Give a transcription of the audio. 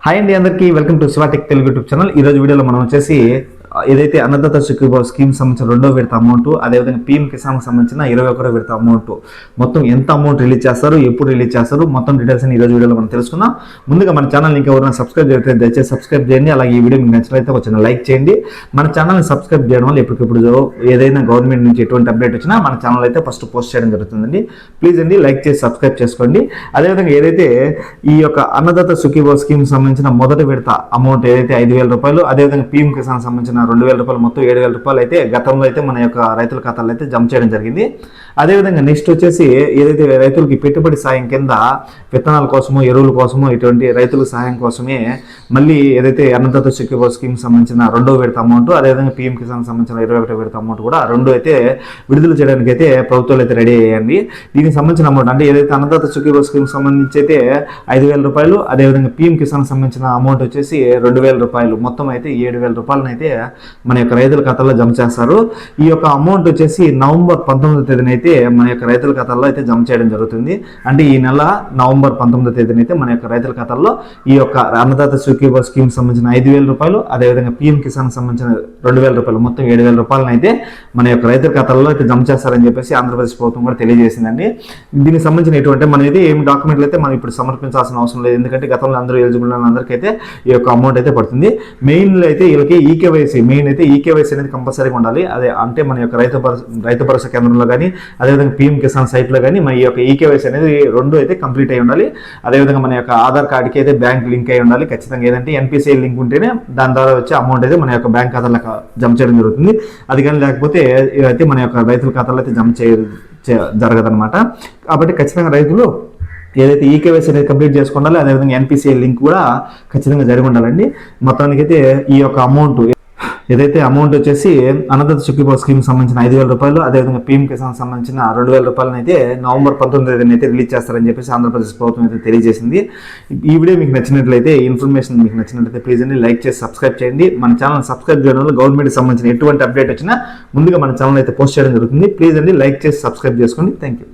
Hi అండి, అందరికీ welcome to Shivatech Telugu YouTube channel. ఈరోజు వీడియోలో మనం వచ్చేసి ఏదైతే అన్నదాత సుఖీభావ స్కీమ్ సంబంధించిన రెండో విడత అమౌంట్, అదేవిధంగా పీఎం కిసాన్ సంబంధించిన 21వ విడత అమౌంట్ మొత్తం ఎంత అమౌంట్ రిలీజ్ చేస్తారు, ఎప్పుడు రిలీజ్ చేస్తారు, మొత్తం డీటెయిల్స్ అని ఈరోజు వీడియోలో మనం తెలుసుకుందాం. ముందుగా మన ఛానల్ ఇంకా ఎవరైనా సబ్స్క్రైబ్ చేయకపోతే దయచేసి సబ్స్క్రైబ్ చేయండి. అలాగే ఈ వీడియో మీకు నచ్చినట్లయితే వచ్చిన లైక్ చేయండి. మన ఛానల్ని సబ్స్క్రైబ్ చేయడం వల్ల ఎప్పటికప్పుడు ఏదైనా గవర్నమెంట్ నుంచి ఎటువంటి అప్డేట్ వచ్చినా మన ఛానల్ అయితే ఫస్ట్ పోస్ట్ చేయడం జరుగుతుందండి. ప్లీజ్ అండి లైక్ చేసి సబ్స్క్రైబ్ చేసుకోండి. అదేవిధంగా ఏదైతే ఈ యొక్క అన్నదాత సుఖీభావ స్కీమ్ సంబంధించిన మొదటి విడత అమౌంట్ ఏదైతే 5,000 రూపాయలు, అదేవిధంగా పీఎం కిసాన్ సంబంధించిన 2,000 రూపాయలు, మొత్తం 7,000 రూపాయలు అయితే గతంలో అయితే మన యొక్క రైతుల ఖాతాలో అయితే జమ చేయడం జరిగింది. అదేవిధంగా నెక్స్ట్ వచ్చేసి ఏదైతే రైతులకి పెట్టుబడి సాయం కింద విత్తనాల కోసము, ఎరువుల కోసము, ఇటువంటి రైతుల సహాయం కోసమే మళ్ళీ ఏదైతే అన్నదాత సుఖీభావ స్కీమ్ సంబంధించిన రెండో విడత అమౌంట్, అదేవిధంగా పీఎం కిసాన్ సంబంధించిన 21వ విడత అమౌంట్ కూడా రెండు అయితే విడుదల చేయడానికి అయితే ప్రభుత్వాలు అయితే రెడీ అయ్యాయండి. దీనికి సంబంధించిన అమౌంట్ అంటే ఏదైతే అన్నదాత సుఖీభావ స్కీమ్ సంబంధించి అయితే 5,000 రూపాయలు, అదేవిధంగా పీఎం కిసాన్ సంబంధించిన అమౌంట్ వచ్చేసి 2,000 రూపాయలు, మొత్తం అయితే 7,000 రూపాయలను అయితే మన యొక్క రైతుల ఖాతాలో జమ చేస్తారు. ఈ యొక్క అమౌంట్ వచ్చేసి నవంబర్ 19వ తేదీన అయితే మన యొక్క రైతుల ఖాతాల్లో అయితే జమ చేయడం జరుగుతుంది. అంటే ఈ నెల నవంబర్ 19వ తేదీన అయితే మన యొక్క రైతుల ఖాతాల్లో ఈ యొక్క అన్నదాత సుఖీభావ స్కీమ్ సంబంధించిన 5,000 రూపాయలు, అదేవిధంగా పీఎం కిసాన్ సంబంధించిన 2,000 రూపాయలు, మొత్తం 7,000 రూపాయలను అయితే మన యొక్క రైతుల ఖాతాల్లో అయితే జమ చేస్తారని చెప్పేసి ఆంధ్రప్రదేశ్ ప్రభుత్వం కూడా తెలియజేసిందండి. దీనికి సంబంధించిన ఎటువంటి మన ఇది ఏం డాక్యుమెంట్లు అయితే మనం ఇప్పుడు సమర్పించాల్సిన అవసరం లేదు. ఎందుకంటే గతంలో అందరూ ఎలిజిబుల్ అందరికైతే ఈ యొక్క అమౌంట్ అయితే పడుతుంది. మెయిన్లో అయితే వీళ్ళకి ఈకేవైసీ, మెయిన్ అయితే ఈకేవైసీ అనేది కంపల్సరీగా ఉండాలి. అదే అంటే మన యొక్క రైతు భరోసా కేంద్రంలో కానీ, అదేవిధంగా పీఎం కిసాన్ సైట్లో కానీ మన ఈ యొక్క ఈకేవైసీ అనేది రెండు అయితే కంప్లీట్ అయి ఉండాలి. అదేవిధంగా మన యొక్క ఆధార్ కార్డుకి అయితే బ్యాంక్ లింక్ అయి ఉండాలి. ఖచ్చితంగా ఏదంటే ఎన్పిసిఐ లింక్ ఉంటేనే దాని ద్వారా వచ్చే అమౌంట్ అయితే మన యొక్క బ్యాంక్ ఖాతాలకు జమ చేయడం జరుగుతుంది. అది కానీ లేకపోతే అయితే మన యొక్క రైతుల ఖాతాలో అయితే జమ జరగదనమాట. కాబట్టి ఖచ్చితంగా రైతులు ఏదైతే ఈకేవైసీ అనేది కంప్లీట్ చేసుకోవాలి, అదేవిధంగా ఎన్పిసిఐ లింక్ కూడా ఖచ్చితంగా జరిగి ఉండాలండి. మొత్తానికైతే ఈ యొక్క అమౌంట్ ఏదైతే అమౌంట్ వచ్చేసి అన్నదాత సుఖీభావ స్కీమ్ సంబంధించిన 5,000 రూపాయలు, అదేవిధంగా పీఎం కిసాన్ సంబంధించిన 2,000 రూపాయలను అయితే నవంబర్ 19వ తేదీన అయితే రిలీజ్ చేస్తారని చెప్పేసి ఆంధ్రప్రదేశ్ ప్రభుత్వం అయితే తెలియజేసింది. ఈ వీడియో మీకు నచ్చినట్లయితే, ఇన్ఫర్మేషన్ మీకు నచ్చినట్లయితే ప్లీజ్ అండి లైక్ చేసి సబ్స్క్రైబ్ చేయండి. మన ఛానల్ సబ్స్క్రైబ్ చేయడం వల్ల గవర్నమెంట్కి సంబంధించిన ఎటువంటి అప్డేట్ వచ్చినా ముందుగా మన ఛానల్ అయితే పోస్ట్ చేయడం జరుగుతుంది. ప్లీజ్ అండి లైక్ చేసి సబ్స్క్రైబ్ చేసుకోండి. Thank you.